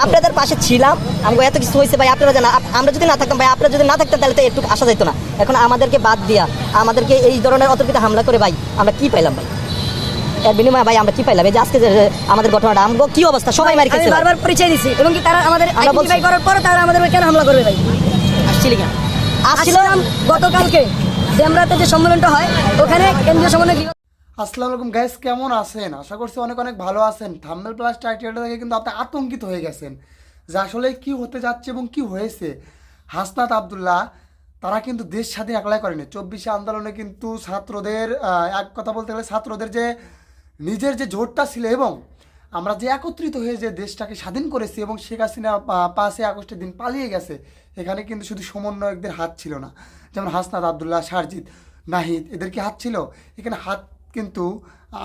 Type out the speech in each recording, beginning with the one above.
আপনাদের পাশে ছিলাম, আমাকে এত কিছু হয়েছে ভাই, আপনারা জানা, আমরা যদি না থাকতাম ভাই, আপনারা যদি না থাকতেন তাহলে তো একটু আসা যেত না। এখন আমাদেরকে বাদ দিয়া আমাদেরকে এই ধরনের অতর্কিত হামলা করে ভাই আমরা কি পাইলাম ভাই? এর বিনিময়ে ভাই আমরা কি পাইলাম? এই যে আজকে আমাদের ঘটনাটা আমগো কি অবস্থা, সবাই মারি খেয়েছে, বারবার পরিচয় দিছি এবং কি তারা আমাদের আইডেন্টিফাই করার পর তারা আমাদের কেন হামলা করবে ভাই? আসছিলি কেন? আসছিলাম গতকালকে ডেমরাতে যে সম্মেলনটা হয় ওখানে কেন্দ্রীয় সমন্বয়। আসসালামু আলাইকুম গাইস, কেমন আছেন? আশা করছি অনেক অনেক ভালো আছেন। থাম্বনেল প্লাস টাইটেলটা দেখে কিন্তু আপনি আতঙ্কিত হয়ে গেছেন যে আসলে কি হতে যাচ্ছে এবং কি হয়েছে। হাসনাত আবদুল্লাহ তারা কিন্তু দেশ স্বাধীন একলাই করেনি। 24শে আন্দোলনে কিন্তু ছাত্রদের এক কথা বলতে গেলে ছাত্রদের যে নিজের যে জোটটা ছিল এবং আমরা যে একত্রিত হয়ে যে দেশটাকে স্বাধীন করেছি এবং শেখ হাসিনা 5ই আগস্টের দিন পালিয়ে গেছে, এখানে কিন্তু শুধু সমন্বয়কদের হাত ছিল না। যেমন হাসনাত আবদুল্লাহ, সারজিৎ, নাহিদ, এদের কি হাত ছিল? এখানে হাত কিন্তু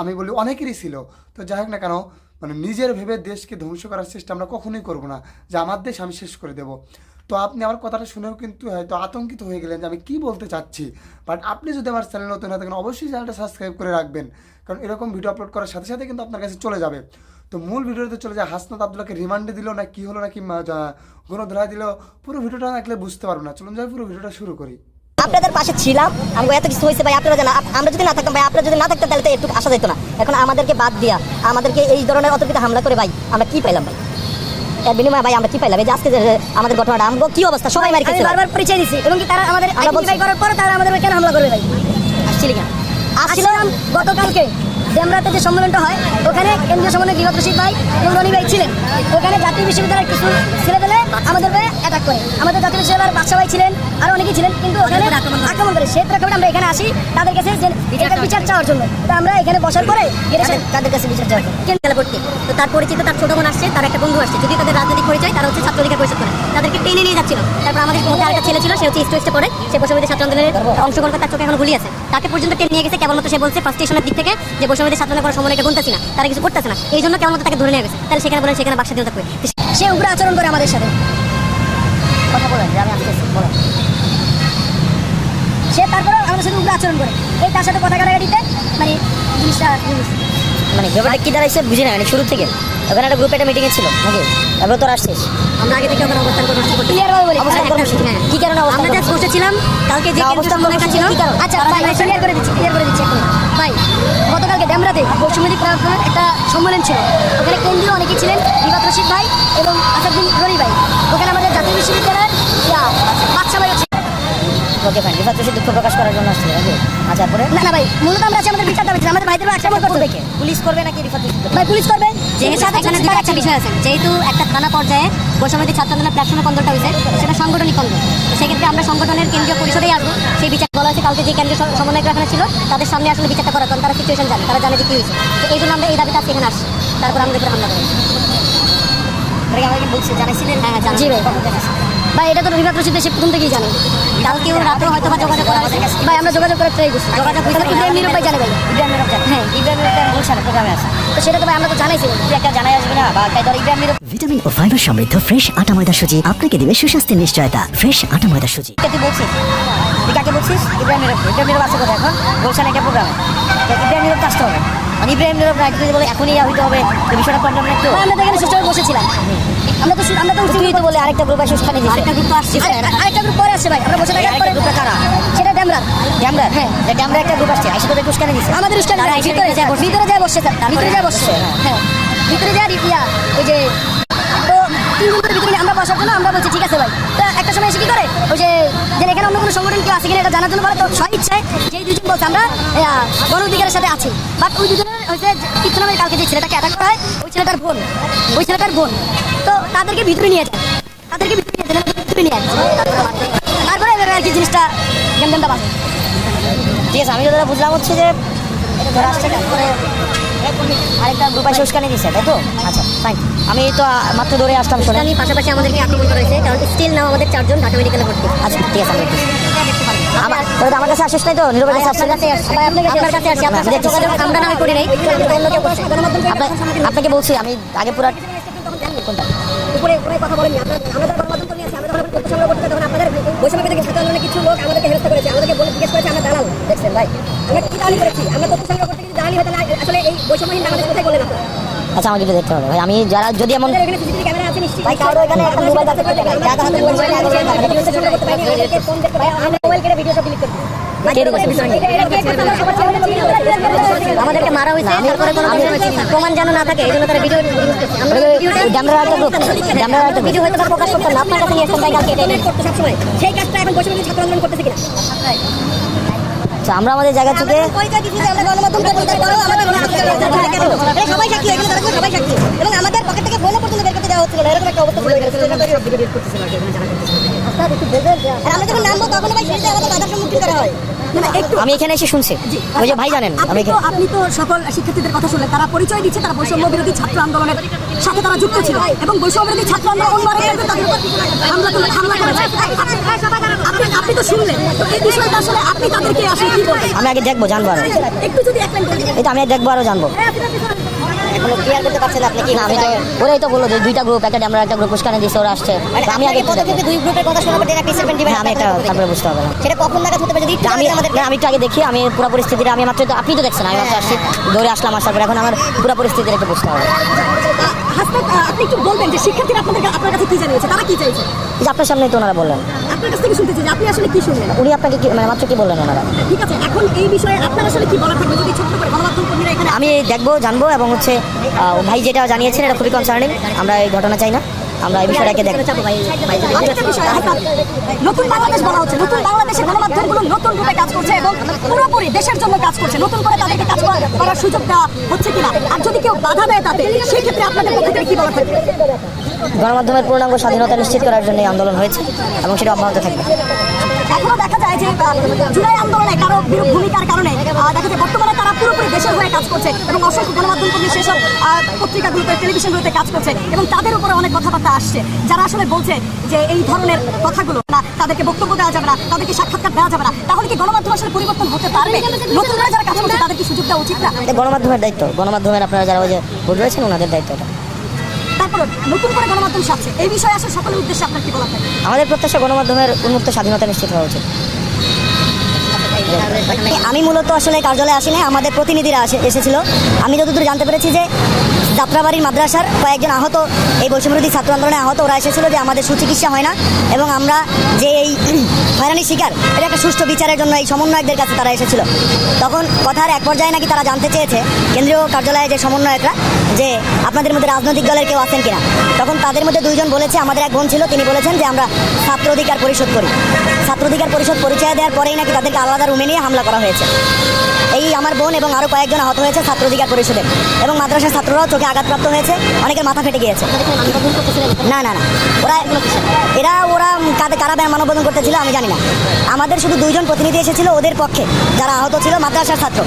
আমি বলি অনেকেরই ছিল। তো যাই হোক না কেন, মানে নিজের ভেবে দেশকে ধ্বংস করার চেষ্টা আমরা কখনোই করব না যে আমার দেশ আমি শেষ করে দেব। তো আপনি আমার কথাটা শুনেও কিন্তু হয়তো আতঙ্কিত হয়ে গেলেন যে আমি কী বলতে চাচ্ছি। বাট আপনি যদি আমার চ্যানেল নতুন হয়ে থাকেন অবশ্যই চ্যানেলটা সাবস্ক্রাইব করে রাখবেন, কারণ এরকম ভিডিও আপলোড করার সাথে সাথে কিন্তু আপনার কাছে চলে যাবে। তো মূল ভিডিওতে চলে যায়, হাসনাত আবদুল্লাহকে রিমান্ডে দিল না কি হলো, নাকি গণধোলাই দিল, পুরো ভিডিওটা দেখলে বুঝতে পারবো না। চলুন যাই পুরো ভিডিওটা শুরু করি। আপনাদের পাশে ছিলাম, আমাকে এত কিছু হয়েছে ভাই, আপনারা জানা, আমরা যদি না থাকতাম ভাই, আপনারা যদি না থাকতেন তাহলে তো একটু আসা যেত না। এখন আমাদেরকে বাদ দিয়া আমাদেরকে এই ধরনের অতর্কিত হামলা করে ভাই আমরা কি পাইলাম ভাই? এর বিনিময়ে ভাই আমরা কি পাইলাম? এই যে আজকে আমাদের ঘটনাটা আমগো কি অবস্থা, সবাই মারি খেয়েছে, বারবার পরিচয় দিছি এবং কি তারা আমাদের আইডেন্টিফাই করার পর তারা আমাদের কেন হামলা করবে ভাই? আসছিলি কেন? আসছিলাম গতকালকে ডেমরাতে যে সম্মেলনটা হয় ওখানে কেন্দ্রীয় সমন্বয় বিভাগ রশিদ ভাই এবং রনি ভাই ছিলেন। ওখানে জাতীয় বিশ্ববিদ্যালয়ের কিছু ছেলেপেলে আমাদের অ্যাটাক করে। আমাদের জাতীয় বিশ্ববিদ্যালয়ের বাদশা ভাই ছিলেন, আর অনেকেই ছিলেন, কিন্তু ওখানে আক্রমণ করে। সে প্রেক্ষাপটে আমরা এখানে আসি তাদের কাছে বিচার চাওয়ার জন্য। তো আমরা এখানে বসার পরে তাদের কাছে বিচার চাওয়ার জন্য খেলা করতে, তো তার পরিচিত তার ছোট বোন আসছে, তার একটা বন্ধু আসছে, যদি তাদের রাজনৈতিক পরিচয়, তারা হচ্ছে ছাত্র অধিকার পরিষদ করে, তাদেরকে টেনে নিয়ে যাচ্ছিল। তারপর আমাদের মধ্যে আরেকটা ছেলে ছিল, সে হচ্ছে স্টেজে পড়ে, সে বৈষম্যবিরোধী ছাত্র আন্দোলনের অংশগ্রহণ করে, তার চোখে এখন গুলি আছে, তাকে পর্যন্ত টেনে নিয়ে গেছে। কেবলমাত্র সে বলছে ফার্স্ট স্টেশনের দিক থেকে যে বৈষম্যবিরোধী ছাত্র করার সময় এটা গুনতেছি না, তারা কিছু করতেছে না, এই জন্য কেবলমাত্র তাকে ধরে নিয়ে গেছে। তাহলে সেখানে বলেন সেখানে বাক স্বাধীনতা করে সে উগ্র আচরণ করে আমাদের সাথে। কথা বলেন যে আমি আসতেছি, বলেন। সে তারপরে আমাদের সাথে উগ্র আচরণ করে, এই তার সাথে কথা কাটাকাটিতে মানে জিনিসটা মানে ব্যাপারটা কি দাঁড়াইছে বুঝি না। মানে শুরু থেকে ওখানে একটা গ্রুপে একটা মিটিংয়ে ছিল নাকি? তারপরে তোর আসছিস, আমরা আগে থেকে ওখানে অবস্থান কর্মসূচি করতে ক্লিয়ার ভাবে বলি অবস্থান কর্মসূচি কি কারণে আমরা অবস্থান জাস্ট বসেছিলাম। কালকে যে অবস্থান কেন্দ্রীয় ছিল, আচ্ছা ভাই ক্লিয়ার করে দিচ্ছি এখন। ভাই গতকালকে ডেমরাতে বৈষম্যবিরোধী প্রার্থনার একটা সম্মেলন ছিল, ওখানে কেন্দ্রীয় অনেকেই ছিলেন, বিভাগ রশিদ ভাই এবং আসাদুদ্দিন রনি ভাই। ওখানে আমাদের জাতীয় বিশ্ববিদ্যালয়ের বাদশা ভাই হচ্ছে। ওকে ফাইন, বিভাগ রশিদ দুঃখ প্রকাশ করার জন্য আসছিল নাকি? আচ্ছা পরে না ভাই, মূলত আমরা আছি আমাদের বিচার দাবি, আমাদের ভাইদের আক্রমণ করতে দেখে পুলিশ করবে নাকি রিফাত রশিদ? ভাই পুলিশ করবে। যেহেতু এখানে দুটো একটা বিষয় আছে, যেহেতু একটা থানা পর্যায়ে বৈষম্যবিরোধী ছাত্র আন্দোলনের প্ল্যাটফর্মে কন্দলটা হয়েছে, সেটা সাংগঠনিক কন্দল। সেক্ষেত্রে আমরা সংগঠনের কেন্দ্রীয় পরিষদেই আসবো, সেই বিচার বলা হয়েছে। কালকে যে কেন্দ্রীয় সমন্বয়করা এখানে ছিল তাদের সামনে আসলে বিচারটা করার, কারণ তারা সিচুয়েশন জানে, তারা জানে যে কী হয়েছে। তো এই জন্য আমরা এই দাবিটা এখানে আসছি, তারপর আমাদের উপরে হামলা করি। আমাকে বলছে জানাইছিলেন? হ্যাঁ জি ভাই। ভাই এটা তো বিভাগ রশিদ সে প্রথম থেকেই জানে। কালকেও রাতেও হয়তো বা যোগাযোগ করা হয়েছে। ভাই আমরা যোগাযোগ করে ট্রাই করছি, যোগাযোগ ইব্রাহিম নীরব ভাই জানে ভাই। ইব্রাহিম নীরব জানে? হ্যাঁ ইব্রাহিম নীরব গুলশানে প্রোগ্রামে আছে। তো সেটা তো ভাই আমরা তো জানাইছিলাম। তুই একটা জানাই আসবে না বা তাই ধর ইব্রাহিম নীরব ভিটামিন ও ফাইবার সমৃদ্ধ ফ্রেশ আটা ময়দা সুজি আপনাকে দিবে সুস্বাস্থ্যের নিশ্চয়তা। ফ্রেশ আটা ময়দা সুজি। তুই বলছিস, তুই কাকে বলছিস? ইব্রাহিম নীরব। ইব্রাহিম নীরব আছে কোথায় এখন? গুলশানে একটা প্রোগ্রামে। ইব্রাহিম নীরব আসতে হবে, মানে ইব্রাহিম নীরব না যদি বলে এখনই হইতে হবে, এই বিষয়টা প্রবলেম না একটু? আমরা তো এখানে সুস্থ বসেছিলাম। আমরা তো তুই তো বলে আরেকটা গ্রুপে সুস্থানি দিচ্ছে। আরেকটা গ্রুপ তো আসছে, আরেকটা গ্রুপ পরে আসছে ভাই, আমরা বসে থাকার পরে গ্রুপটা কারা? সেটা ডেমরা। ড্যামরা? হ্যাঁ, ড্যামরা একটা গ্রুপ আসছে, আইসা তোদের উস্কানি দিচ্ছে। আমাদের উস্কানি তারা এসে ভিতরে যায় বসছে, ভিতরে যায় বসছে, ভিতরে যায় বসছে। হ্যাঁ ভিতরে যায় রিপিয়া ওই যে, তো 3 দিন ধরে ভিতরে আমরা বসার জন্য আমরা বলছি ঠিক আছে ভাই। তো একটা সময় এসে কি করে ওই যে এখানে অন্য কোনো সংগঠন কেউ আছে কিনা এটা জানার জন্য বলে, তো স্ব ইচ্ছায় যেই দুজন বলছে আমরা গণ অধিকারের সাথে আছি। বাট ওই দুজনের হচ্ছে কিছু নামের কালকে যে ছেলেটাকে অ্যাটাক করা হয়, ওই ছেলেটার বোন, তো তাদেরকে ভিতরে নিয়ে যায়, ভিতরে নিয়ে যায়। তারপরে এবার আর কি জিনিসটা গেমটা বাজে। ঠিক আছে, আমি যেটা বুঝলাম হচ্ছে যে এটা ধরে আসছে, তারপরে আরেকটা গ্রুপ এসে উস্কানি দিচ্ছে, তাই তো? আচ্ছা ফাইন, আমি তো মাত্র দৌড়ে আসলাম শুনে। পাশাপাশি আমাদেরকে আক্রমণ করা হয়েছে, কারণ স্টিল নাও আমাদের 4 জন ঢাকা মেডিকেলে ভর্তি। আচ্ছা ঠিক আছে, আমার কাছে আসিস নাই তো? নীরবের কাছে আসছে? আপনার কাছে আসছে, আপনার সাথে যোগাযোগ আমরা না করি নাই, অন্য কেউ করছে। আপনাকে বলছি আমি আগে পুরো উপরে কথা বলেনি, আমরা গণমাধ্যম কর্মী আছি, আমরা যখন তথ্য সংগ্রহ করতে তখন আপনাদের বৈষম্যবিরোধী ছাত্র আন্দোলনের কিছু লোক আমাদেরকে হেরস্ত করেছে, আমাদেরকে বলে জিজ্ঞেস করেছে আমরা দালাল। দেখছেন ভাই আমরা কি দালালি করেছি? আমরা তথ্য সংগ্রহ করতে যদি দালালি হয় তাহলে আসলে এই বৈষম্যহীন বাংলাদেশ কোথায় বলেন আপনারা? আচ্ছা আমাকে একটু দেখতে হবে ভাই, আমি যারা যদি এমন এখানে সিসিটিভি ক্যামেরা আছে নিশ্চয়ই ভাই কারো এখানে একটা মোবাইল আছে যার হাতে মোবাইল আমরা মোবাইল কেটে ভিডিও সব ডিলিট করে দিই। আমাদেরকে মারা হয়েছে, তারপরে কোনো প্রমাণ যেন না থাকে এই জন্য তারা ভিডিও ক্যামেরা একটা গ্রুপ ক্যামেরা একটা ভিডিও হয়তো বা প্রকাশ করতে না, আপনার কাছে নিয়ে আসতাম তাই কালকে এটা এনে। করতে সবসময় সেই কাজটা এখন বৈষম্য ছাত্র আন্দোলন করতেছে কিনা? আচ্ছা, আমরা আমাদের জায়গা থেকে পরিচয় দিচ্ছি যে আমরা গণমাধ্যমকে পরিচয় করো, আমাদের এটা সবাই সাক্ষী, এখানে তারা সবাই সাক্ষী, এবং আমাদের পকেট থেকে বইও পর্যন্ত বের করতে দেওয়া হচ্ছিল না, এরকম একটা অবস্থা ছিল। আর আমরা যখন নামবো তখন ভাই সেটা আমাদের বাধার সম্মুখীন করা হয়। আমি এখানে এসে শুনছি, ওই যে ভাই জানেন আমি আপনি তো সকল শিক্ষার্থীদের কথা শুনলেন, তারা পরিচয় দিচ্ছে তারা বৈষম্য বিরোধী ছাত্র আন্দোলনের সাথে তারা যুক্ত ছিল এবং বৈষম্য বিরোধী ছাত্র আন্দোলন হামলা করেছে। আপনি তো শুনলেন, তো এই বিষয়টা আসলে আপনি তাদেরকে আসলে কি বলবেন? আমি আগে দেখবো, জানবো আরো, একটু যদি এক লাইন বলে দিন। এটা আমি দেখবো আরো জানবো। এখনো ক্লিয়ার করতে পারছেন আপনি কি? না আমি তো ওরাই তো বললো যে দুইটা গ্রুপ, একটা আমরা একটা গ্রুপ উস্কানে দিচ্ছে, ওরা আসছে। তো আমি আগে একটু দেখবো। দুই গ্রুপের কথা শোনার পর একটা স্টেটমেন্ট দিবেন, হ্যাঁ, আমি একটা তারপরে বুঝতে হবে না। সেটা কখন নাগাদ হতে পারে যদি একটু আমি আমাদের আমি একটু আগে দেখি, আমি পুরো পরিস্থিতিটা আমি মাত্র আপনি তো দেখছেন, আমি মাত্র আসছি, দৌড়ে আসলাম, আসার পর এখন আমার পুরো পরিস্থিতিটা একটু বুঝতে হবে। হাসনাত, আপনি একটু বলবেন যে শিক্ষার্থীরা আপনার কাছে কি জানিয়েছে, তারা কি চাইছে? এই যে আপনার সামনেই তো ওনারা বললেন, আপনার কাছ থেকে শুনতে চাই যে আপনি আসলে কি শুনলেন। উনি আপনাকে কি মানে মাত্র কি বললেন ওনারা? ঠিক আছে, এখন এই বিষয়ে আপনার আসলে কি বলার থাকবে যদি ছোট্ট করে গণমাধ্যম কর্মীরা এখানে আমি দেখবো, জানবো, এবং হচ্ছে ভাই যেটা জানিয়েছেন এটা খুবই কনসার্নিং, আমরা এই ঘটনা চাই না, আমরা এই বিষয়টাকে দেখবো। আরেকটা বিষয়, হাসনাত, নতুন বাংলাদেশ বলা হচ্ছে, নতুন বাংলাদেশে গণমাধ্যমগুলো নতুন রূপে কাজ করছে এবং পুরোপুরি দেশের জন্য কাজ করছে, নতুন করে তাদেরকে কাজ করার সুযোগ দেওয়া হচ্ছে কিনা, আর যদি কেউ বাধা দেয় তাতে সেই ক্ষেত্রে আপনাদের পক্ষ থেকে কি বলা থাকবে? গণমাধ্যমের পূর্ণাঙ্গ স্বাধীনতা নিশ্চিত করার জন্য এই আন্দোলন হয়েছে এবং সেটা অব্যাহত থাকবে। এখনো দেখা যায় যে জুলাই আন্দোলনে কারো ভূমিকার কারণে দেখা যায় বর্তমানে তারা পুরোপুরি দেশের হয়ে কাজ করছে এবং অসংখ্য গণমাধ্যম কর্মী সেসব পত্রিকাগুলোতে, টেলিভিশনগুলোতে কাজ করছে এবং তাদের উপরে অনেক কথাবার্তা আসছে, যারা আসলে বলছে যে এই ধরনের কথাগুলো না, তাদেরকে বক্তব্য দেওয়া যাবে না, তাদেরকে সাক্ষাৎকার দেওয়া যাবে না। তাহলে কি গণমাধ্যম আসলে পরিবর্তন হতে পারবে? নতুন করে যারা কাজ করছে তাদের কি সুযোগ দেওয়া উচিত না? এটা গণমাধ্যমের দায়িত্ব, গণমাধ্যমের আপনারা যারা ওই যে ভোট রয়েছেন ওনাদের দায়িত্ব এটা। তারপরে নতুন করে গণমাধ্যম সাজছে, এই বিষয়ে আসলে সকলের উদ্দেশ্যে আপনার কি বলা থাকবে? আমাদের প্রত্যাশা গণমাধ্যমের উন্মুক্ত স্বাধীনতা নিশ্চিত হওয়া উচিত। আমি মূলত আসলে কার্যালয়ে আসিনি, আমাদের প্রতিনিধিরা এসেছিল। আমি যতদূর জানতে পেরেছি যে যাত্রাবাড়ির মাদ্রাসার কয়েকজন আহত, এই বৈষম্যবিরোধী ছাত্র আন্দোলনে আহত, ওরা এসেছিল যে আমাদের সুচিকিৎসা হয় না এবং আমরা যে এই হয়রানির শিকার, এটা একটা সুষ্ঠু বিচারের জন্য এই সমন্বয়কদের কাছে তারা এসেছিল। তখন কথার এক পর্যায়ে নাকি তারা জানতে চেয়েছে কেন্দ্রীয় কার্যালয়ে যে সমন্বয়করা যে আপনাদের মধ্যে রাজনৈতিক দলের কেউ আছেন কিনা। তখন তাদের মধ্যে দুইজন বলেছে, আমাদের এক বোন ছিল, তিনি বলেছেন যে আমরা ছাত্র অধিকার পরিষদ করি। ছাত্র অধিকার পরিষদ পরিচয় দেওয়ার পরেই নাকি তাদেরকে আলাদা রুমে নিয়ে হামলা করা হয়েছে। এই আমার বোন এবং আরও কয়েকজন আহত হয়েছে ছাত্র অধিকার পরিষদের, এবং মাদ্রাসার ছাত্ররাও চোখে আঘাতপ্রাপ্ত হয়েছে, অনেকের মাথা ফেটে গিয়েছে। না না না, ওরা কারা মানববন্ধন করতেছিল আমি জানি না। আমাদের শুধু দুইজন প্রতিনিধি এসেছিল ওদের পক্ষে, যারা আহত ছিল মাদ্রাসার ছাত্র।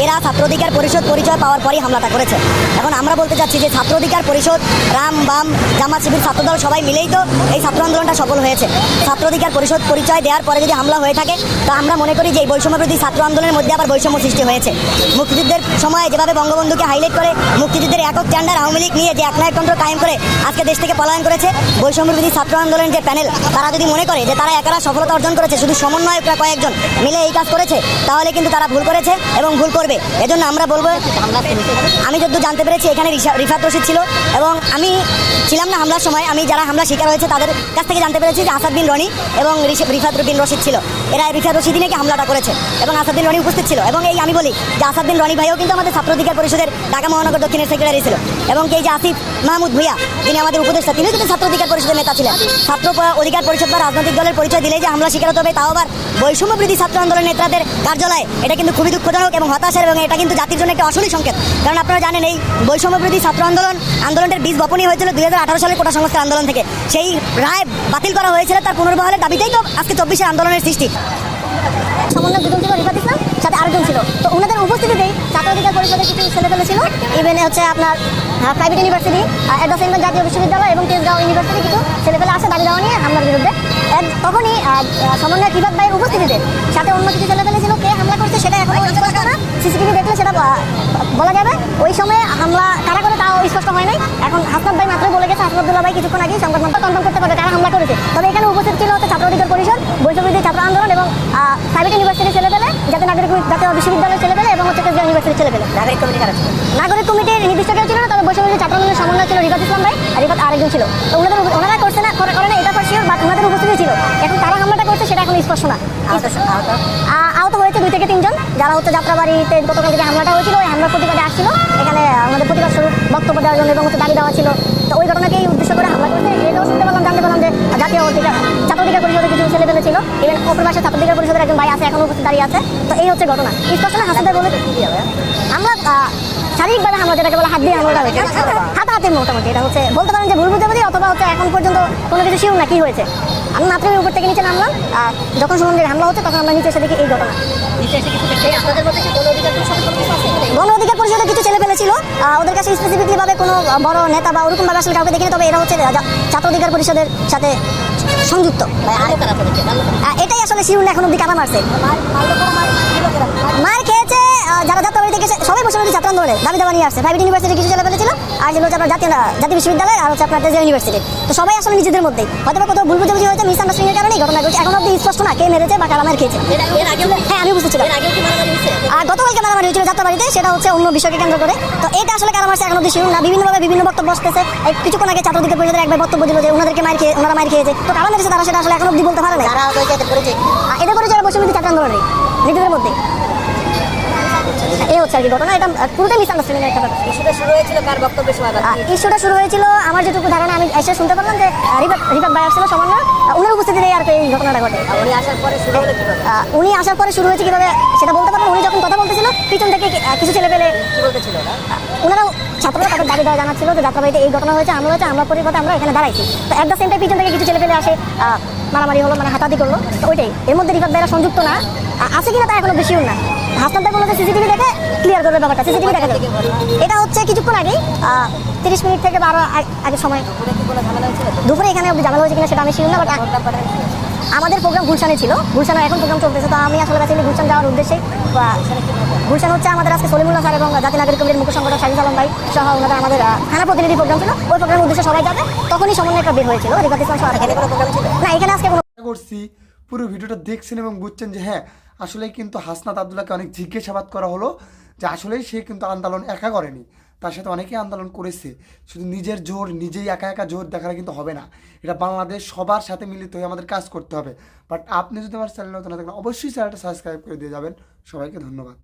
এরা ছাত্র অধিকার পরিষদ পরিচয় পাওয়ার পরই হামলাটা করেছে। এখন আমরা বলতে চাচ্ছি যে ছাত্র অধিকার পরিষদ, রাম, বাম, জামাত, শিবির, ছাত্রদল সবাই মিলেই তো এই ছাত্র আন্দোলনটা সফল হয়েছে। ছাত্র অধিকার পরিষদ পরিচয় দেওয়ার পরে যদি হামলা হয়ে থাকে, তা আমরা মনে করি যে এই বৈষম্যবিরোধী ছাত্র আন্দোলনের মধ্যে আবার বৈষম্য সৃষ্টি হয়েছে। মুক্তিযুদ্ধের সময় যেভাবে বঙ্গবন্ধুকে হাইলাইট করে মুক্তিযুদ্ধের একক টেন্ডার আওয়ামী লীগ নিয়ে যে একনায়কতন্ত্র কায়েম করে আজকে দেশ থেকে পলায়ন করেছে, বৈষম্যবিরোধী ছাত্র আন্দোলনের যে প্যানেল, তারা যদি মনে করে যে তারা একারা সফলতা অর্জন করেছে, শুধু সমন্বয়করা কয়েকজন মিলে এই কাজ করেছে, তাহলে কিন্তু তারা ভুল করেছে এবং ভুল করবে। এজন্য আমরা বলবো, আমি যতদূর জানতে পেরেছি এখানে রিফাত রশিদ ছিল এবং আমি ছিলাম না হামলার সময়। আমি যারা হামলার শিকার হয়েছে তাদের কাছ থেকে জানতে পেরেছি যে আসাদ বিন রনি এবং রিফাত বিন রশিদ ছিল। এরা রিফাত রশিদই নাকি হামলাটা করেছে এবং আসাদ বিন রনি উপস্থিত ছিল। এবং এই আমি বলি যে আসাদ বিন রনি ভাইও কিন্তু আমাদের ছাত্র অধিকার পরিষদের ঢাকা মহানগর দক্ষিণের সেক্রেটারি ছিল, এবং এই যে আসিফ মাহমুদ ভুইয়া, তিনি আমাদের উপদেষ্টা, তিনি কিন্তু ছাত্র অধিকার পরিষদের নেতা ছিলেন। ছাত্র অধিকার পরিষদ বা রাজনৈতিক দলের পরিচয় দিলে যে হামলা শিকার হতে হবে, তাও আবার বৈষম্যবিরোধী ছাত্র আন্দোলনের নেতাদের কার্যালয়, এটা কিন্তু খুবই দুঃখজনক এবং হতাশার, এবং এটা কিন্তু জাতির জন্য একটা অশনি সংকেত। কারণ আপনারা জানেন এই বৈষম্যবিরোধী ছাত্র আন্দোলনের বীজ বপনই হয়েছিল 2018 সালে কোটা সংস্কার আন্দোলন থেকে। সেই রায় বাতিল করা হয়েছিল, তার পুনর্বহালের দাবিতেই তো আজকে 24 আন্দোলনের সৃষ্টি। সমন্বয় দুজন ছিল, রিফাত ইসলাম, সাথে আরেকজন ছিল। তো ওনাদের উপস্থিতিতেই ছাত্র অধিকার পরিষদের কিছু ছেলেপেলে ছিল, ইভেন হচ্ছে আপনার প্রাইভেট ইউনিভার্সিটি, অ্যাডভান্সমেন্ট জাতীয় বিশ্ববিদ্যালয় এবং তেজগাঁও ইউনিভার্সিটি কিছু ছেলেপেলে আসে দাবি দেওয়া নিয়ে হামলার বিরুদ্ধে। তখনই সমন্বয় রিফাত ভাইয়ের উপস্থিতিতে সাথে অন্য কিছু ছেলেপেলে ছিল। কে হামলা করছে সেটা এখন স্পষ্ট না, সিসিটিভি দেখলে সেটা বলা যাবে। ওই সময় হামলা কারা করে তাও স্পষ্ট হয় নাই। এখন হাসনাত ভাই মাত্র বলে গেছে, হাসনাতুল্লাহ ভাই কিছুক্ষণ আগেই সংবাদ মাধ্যমে কনফার্ম করতে পারবে কারা হামলা করেছে। তবে এখানে উপস্থিত ছিল হচ্ছে ছাত্র অধিকার পরিষদ, বৈষম্যবিরোধী ছাত্র আন্দোলন এবং প্রাইভেট ইউনিভার্সিটির ছেলেপেলে, জাতীয় বিশ্ববিদ্যালয়ের ছেলেপেলে এবং হচ্ছে তেজগাঁও ইউনিভার্সিটির ছেলেপেলে। নাগরিক কমিটির নির্দিষ্ট কেউ ছিল না, তবে ওই সময় যে ছাত্র আন্দোলনের সমন্বয় ছিল রিফাত ইসলাম ভাই আর রিফাত আরেকজন ছিল। তো ওনারা করছে না করে না এটা পারছিও, বাট ওনাদের উপস্থিতি ছিল। এখন তারা হামলাটা করছে সেটা এখন স্পষ্ট না। আহত হয়েছে 2 থেকে 3 জন, যারা হচ্ছে যাত্রাবাড়িতে গতকাল থেকে হামলাটা হয়েছিল। ওই হামলার প্রতিবাদে আসছিল এখানে আমাদের প্রতিবাদ স্বরূপ বক্তব্য দেওয়ার জন্য এবং হচ্ছে দাবি দেওয়া ছিল। তো ওই ঘটনাকেই উদ্দেশ্য করে হামলা করছে। এটাও শুনতে পেলাম, জানতে পারলাম যে জাতীয় ছাত্র অধিকার পরিষদের কিছু ছেলে পেলে ছিল, ইভেন অপর পাশে ছাত্র অধিকার পরিষদের একজন ভাই আছে, এখনো উপস্থিত দাঁড়িয়ে আছে। তো এই হচ্ছে ঘটনা। স্পষ্ট না হাসিদের বলে আমরা শারীরিকভাবে হামলা যেটাকে বলে হাত দিয়ে হামলাটা হয়েছে, হাতাহাতি মোটামুটি। এটা হচ্ছে বলতে পারেন যে ভুল বুঝাবুঝি, অথবা হচ্ছে এখন পর্যন্ত কোনো কিছু শিওর না কি হয়েছে। আমি মাত্রই উপর থেকে নিচে নামলাম, যখন সুমনদের হামলা হচ্ছে তখন আমরা নিচে এসে দেখি এই ঘটনা। গণ অধিকার পরিষদের কিছু ছেলে পেলে ছিল, ওদের কাছে স্পেসিফিকলি ভাবে কোনো বড় নেতা বা ওরকম ভাবে আসলে কাউকে দেখিনি, তবে এরা হচ্ছে ছাত্র অধিকার পরিষদের সাথে সংযুক্ত। এটাই আসলে শিউন এখন অব্দি কাটা মারছে। মার খেয়েছে যারা যাত্রাবাড়ি থেকে সবাই বসে ছাত্র আন্দোলনের দাবি দাবা নিয়ে আসছে। প্রাইভেট ইউনিভার্সিটি কিছু ছেলে পেলেছিল, আর ছিল হচ্ছে আপনার জাতীয় বিশ্ববিদ্যালয়, আর হচ্ছে আপনার তেজগাঁও ইউনিভার্সিটি। তো সবাই আসলে নিজেদের মধ্যেই হয়তো বা কোথাও ভুল বুঝাবুঝি হয়েছে, মিসআন্ডারস্ট্যান্ডিং এর কারণে ঘটনা ঘটেছে। এখন অব্দি স্পষ্ট না কে মেরেছে বা কারা মার খেয়েছে। হ্যাঁ, আমি বুঝতে ছিলাম। আর গতকালকে মারামারি হয়েছিল যাত্রাবাড়িতে, সেটা হচ্ছে অন্য বিষয়কে কেন্দ্র করে। তো এটা আসলে কারা মারছে এখন অব্দি শিউর না। বিভিন্নভাবে বিভিন্ন বক্তব্য আসতেছে। কিছুক্ষণ আগে ছাত্র অধিকার পরিষদের একবার বক্তব্য দিল যে ওনাদেরকে ওনারা মার খেয়েছে। তো কারা মেরেছে তারা সেটা আসলে এখন অব্দি বলতে পারে না। এদের পরিচয় বৈষম্যবিরোধী ছাত্র আন্দোলনে নিজেদের মধ্যে এই হচ্ছে আর কি ঘটনা। এটা পুরোটাই মিসআন্ডারস্ট্যান্ডিং একটা ব্যাপার। ইস্যুটা শুরু হয়েছিল কার বক্তব্যের সময়? ইস্যুটা শুরু হয়েছিল আমার যেটুকু ধারণা, আমি এসে শুনতে পারলাম যে রিফাত ভাই আসছিল সমন্বয়, ওনার উপস্থিতিতে আর কি এই ঘটনাটা ঘটে। উনি আসার পরে শুরু হয়েছে কিভাবে সেটা বলতে পারবেন। উনি যখন কথা বলতেছিল পিছন থেকে কিছু ছেলে পেলে কি বলতেছিল, ওনারা ছাত্ররা তাদের দাবি দেওয়া জানাচ্ছিল যে যাত্রাবাড়িতে এই ঘটনা হয়েছে, আমরা পরিবর্তে আমরা এখানে দাঁড়াইছি। তো এট দ্য সেম টাইম পিছন থেকে কিছু ছেলে পেলে আসে, মারামারি হলো, মানে হাতাহাতি করলো। তো ওইটাই, এর মধ্যে রিফাত ভাইরা সংযুক্ত না আছে কিনা তা এখনো বেশিও না। হাসনাত ভাই বলেছে সিসিটিভি দেখে ক্লিয়ার করবে ব্যাপারটা, সিসিটিভি দেখা যাবে। এটা হচ্ছে কিছুক্ষণ আগেই 30 মিনিট থেকে 12 আগে সময়। দুপুরে এখানে ঝামেলা হয়েছে কিনা সেটা আমি শিওর না, বাট আমাদের প্রোগ্রাম গুলশানে ছিল। গুলশানে এখন প্রোগ্রাম চলতেছে। তো আমি আসলে বেসিক্যালি গুলশান যাওয়ার উদ্দেশ্যে, গুলশান হচ্ছে আমাদের আজকে সলিমুল্লাহ স্যার এবং জাতীয় নাগরিক কমিটির মুখ্য সংগঠক শাহিদ আলম ভাই সহ ওনাদের আমাদের থানা প্রতিনিধি প্রোগ্রাম ছিল। ওই প্রোগ্রামের উদ্দেশ্যে সবাই যাবে, তখনই সমন্বয়টা বের হয়েছিল। রিফাত ইসলাম সহ এখানে কোনো প্রোগ্রাম ছিল না, এখানে আজকে কোনো করছি। পুরো ভিডিওটা দেখছেন এবং বুঝছেন যে হ্যাঁ আসলে কিন্তু হাসনাত আব্দুল্লাহকে অনেক জিজ্ঞাসাবাদ করা হলো যে আসলেই সে কিন্তু আন্দোলন একা করেনি, তার সাথে অনেকেই আন্দোলন করেছে। শুধু নিজের জোর, নিজেই একা একা জোর দেখালে কিন্তু হবে না। এটা বাংলাদেশ সবার সাথে মিলিত হয়ে আমাদের কাজ করতে হবে। বাট আপনি যদি আমার চ্যানেল নতুন না থাকেন অবশ্যই চ্যানেলটা সাবস্ক্রাইব করে দিয়ে যাবেন। সবাইকে ধন্যবাদ।